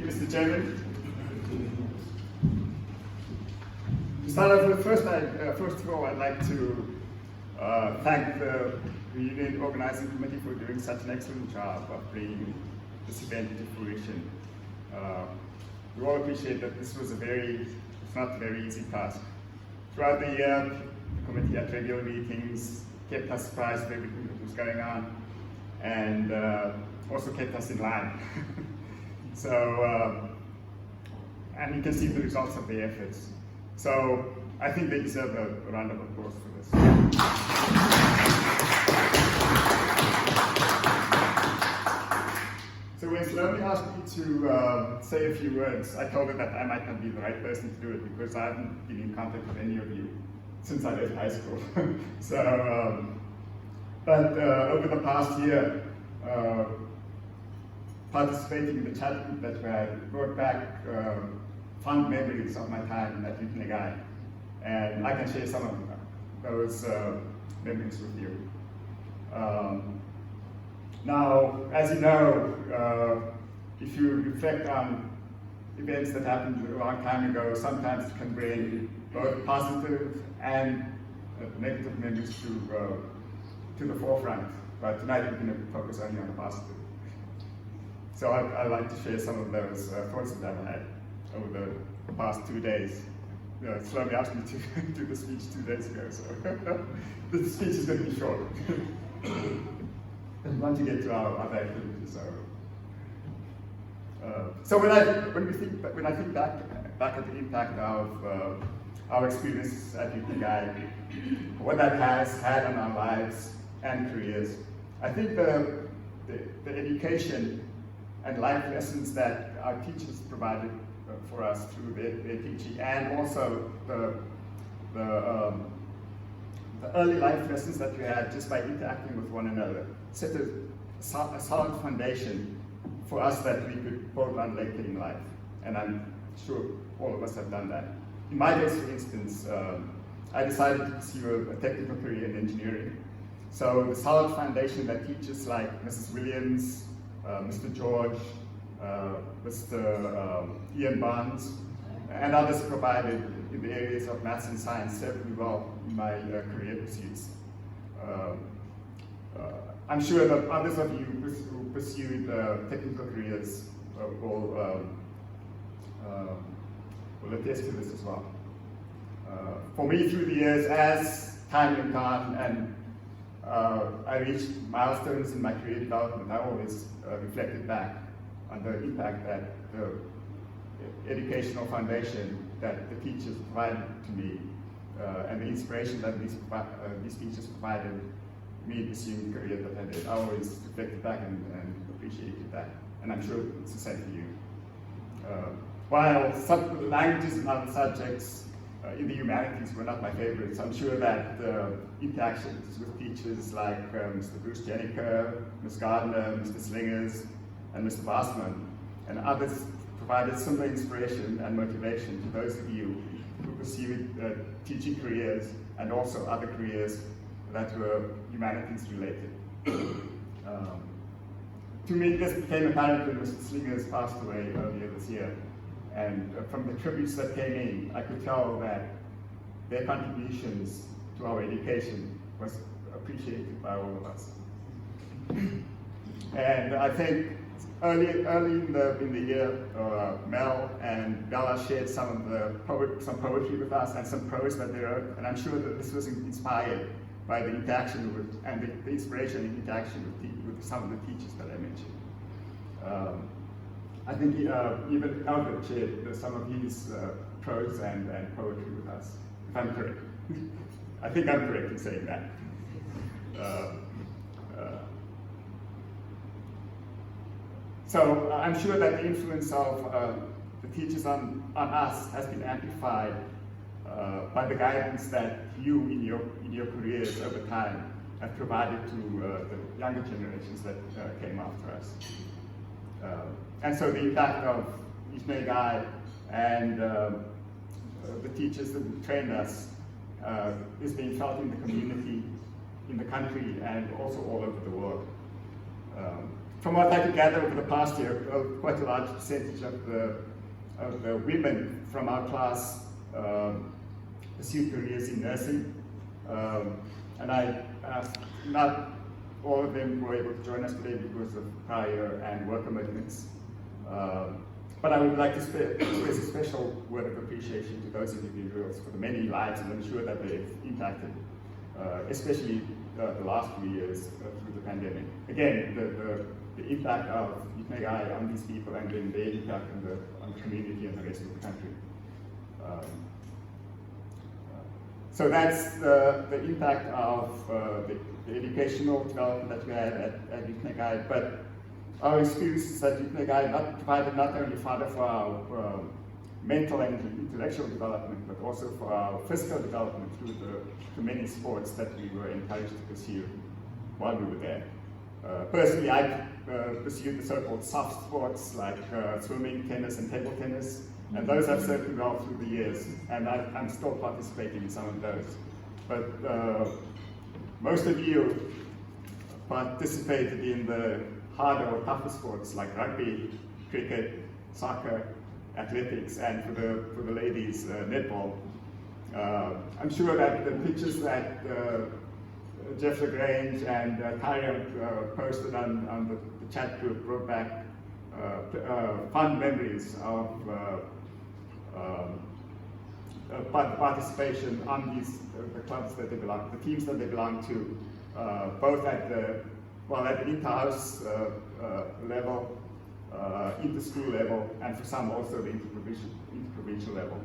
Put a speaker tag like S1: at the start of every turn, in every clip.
S1: Mr. Chairman. To start off with, first of all, I'd like to thank the Union Organizing Committee for doing such an excellent job of bringing this event to fruition. We all appreciate that this was it's not a very easy task. Throughout the year, the committee had regular meetings, kept us surprised with everything that was going on, and also kept us in line. So, and you can see the results of their efforts. So, I think they deserve a round of applause for this. So when Salome asked me to say a few words, I told her that I might not be the right person to do it because I haven't been in contact with any of you since I left high school. So, but over the past year, participating in the chat group that we had brought back fond memories of my time at Uitenhage, and I can share some of those memories with you. Now, as you know, if you reflect on events that happened a long time ago, sometimes it can bring both positive and negative memories to the forefront. But tonight we're going to focus only on the positive. So I'd like to share some of those thoughts that I've had over the past 2 days. Salome asked me to do the speech 2 days ago, so the speech is going to be short. And want to get to our other activities. So when I think back at the impact of our experience at Uitenhage, what that has had on our lives and careers, I think the education and life lessons that our teachers provided for us through their teaching, and also the early life lessons that we had just by interacting with one another, set a solid foundation for us that we could build on later in life. And I'm sure all of us have done that. In my case, for instance, I decided to pursue a technical career in engineering. So the solid foundation that teachers like Mrs. Williams, Mr. George, Mr. Ian Barnes, and others provided in the areas of maths and science served me well in my career pursuits. I'm sure that others of you who pursued technical careers will attest to this as well. For me, through the years, as time went on and I reached milestones in my career development, I always reflected back on the impact that the educational foundation that the teachers provided to me and the inspiration that these teachers provided me pursuing the career that I did. I always reflected back and appreciated that, and I'm sure it's the same for you. While some languages and other subjects in the humanities were not my favorites, I'm sure that interactions with teachers like Mr. Bruce Jenniker, Ms. Gardner, Mr. Slingers, and Mr. Bassman, and others provided similar inspiration and motivation to those of you who pursued teaching careers and also other careers that were humanities related. To me, this became apparent when Mr. Slingers passed away earlier this year. And from the tributes that came in, I could tell that their contributions to our education was appreciated by all of us. And I think early in the year, Mel and Bella shared some poetry with us and some prose that they wrote, and I'm sure that this was inspired by the interaction with, and the inspiration and interaction with some of the teachers that I mentioned. I think even Albert shared some of his prose and poetry with us, if I'm correct. I think I'm correct in saying that. So I'm sure that the influence of the teachers on us has been amplified by the guidance that you in your careers over time have provided to the younger generations that came after us. And so the impact of Uitenhage and the teachers that trained us is being felt in the community, in the country, and also all over the world. from what I could gather over the past year, quite a large percentage of the women from our class pursued careers in nursing. And not all of them were able to join us today because of prior and work commitments. But I would like to express a special word of appreciation to those individuals for the many lives and I'm sure that they've impacted, especially the last 2 years through the pandemic. Again, the impact of Uitenhage on these people and then their impact on the community and the rest of the country. So that's the impact of the educational development that we had at Uitenhage, but our experiences at Uitenhage provided not only fodder for our mental and intellectual development, but also for our physical development through the many sports that we were encouraged to pursue while we were there. Personally, I pursued the so-called soft sports like swimming, tennis, and table tennis, and those have served me well through the years, and I'm still participating in some of those. But most of you participated in the harder or tougher sports like rugby, cricket, soccer, athletics, and for the ladies, netball. I'm sure that the pictures that Jeff LaGrange and Tyra posted on the chat group brought back fun memories of participation on the clubs that they belong, the teams that they belong to, both at the inter-house level, inter-school level, and for some also the inter-provincial level.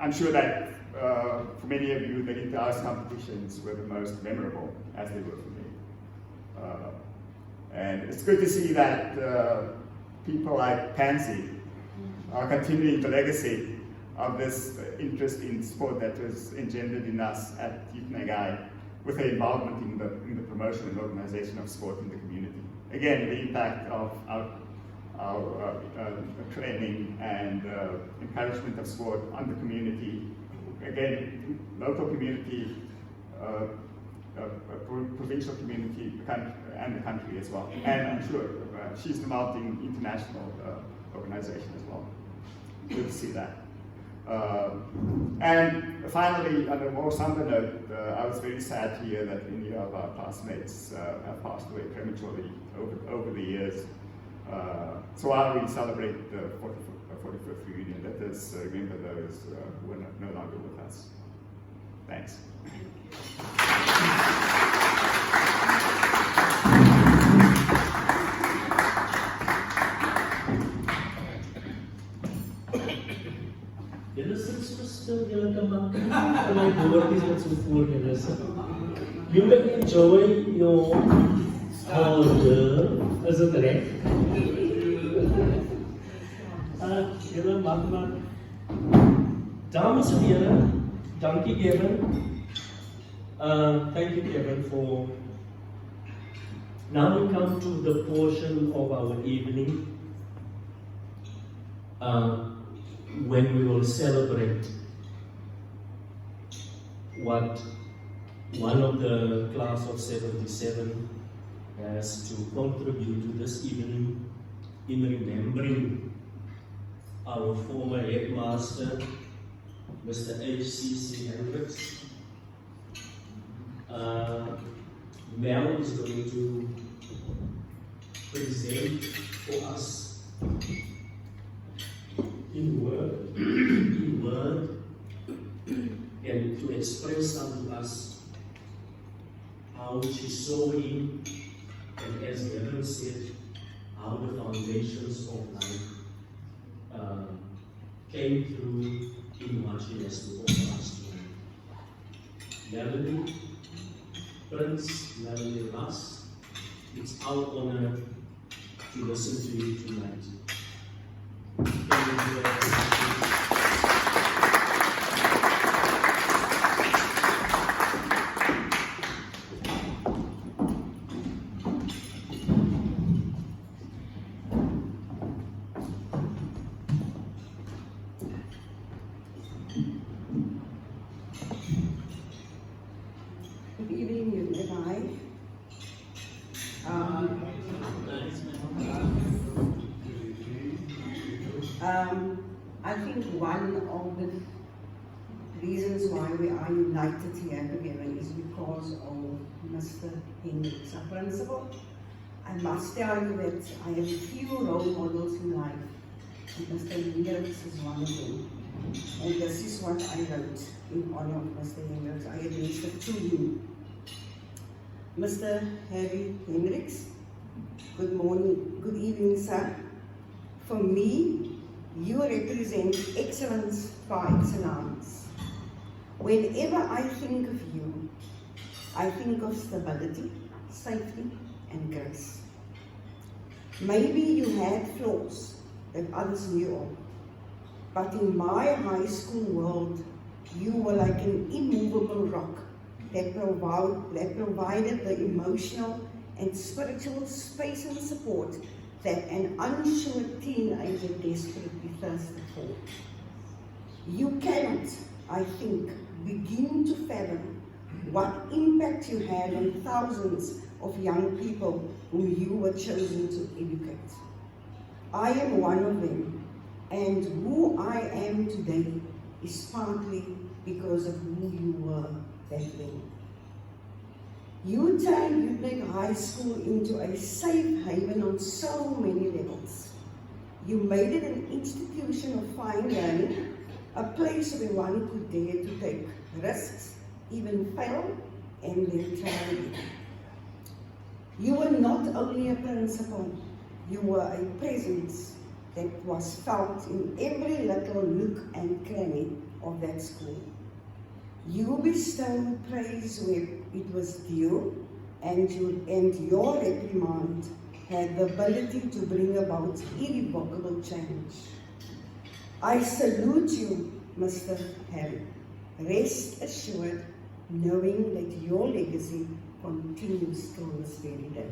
S1: I'm sure that for many of you, the inter-house competitions were the most memorable, as they were for me. And it's good to see that people like Pansy are continuing the legacy of this interest in sport that was engendered in us at Uitenhage with her involvement in the promotion and organization of sport in the community. Again, the impact of our training and encouragement of sport on the community. Again, local community, provincial community, and the country as well. And I'm sure she's involved in international organization as well. Good to see that. And finally, on a more somber note, I was very sad to hear that many of our classmates have passed away prematurely over the years. So while we celebrate the 45th reunion, let us remember those who are no longer with us. Thanks.
S2: You may enjoy your holiday as a trek. Julle mag maar. Dames en heren, dankie Kevin. Thank you Kevin for. Now we come to the portion of our evening when we will celebrate what one of the class of 77 has to contribute to this evening in remembering our former headmaster, Mr. H.C.C. Hendricks. Mel is going to present for us in word, and to express unto us how she saw him, and as Evan said, how the foundations of life came through in what she has to offer us tonight. Melody, Prince, Melody Russ, it's our honor to listen to you tonight.
S3: Good evening, Uitenhage. I think one of the reasons why we are united here together is because of Mr. Hendricks, our principal. I must tell you that I have few role models in life, and Mr. Hendricks is one of them. And this is what I wrote in honor of Mr. Hendricks. I addressed it to him. Mr. Harry Hendricks, good morning, good evening, sir. For me, you represent excellence par excellence. Whenever I think of you, I think of stability, safety, and grace. Maybe you had flaws that others knew of, but in my high school world, you were like an immovable rock that provided the emotional and spiritual space and support that an unsure teenager desperately thirsted for. You cannot, I think, begin to fathom what impact you had on thousands of young people whom you were chosen to educate. I am one of them, and who I am today is partly because of who you were back then. You turned Uitenhage High School into a safe haven on so many levels. You made it an institution of fine learning, a place where one could dare to take risks, even fail, and then try again. You were not only a principal, you were a presence that was felt in every little nook and cranny of that school. You bestowed praise where it was due, and your reprimand had the ability to bring about irrevocable change. I salute you, Mr. Harry. Rest assured, knowing that your legacy continues till this very day.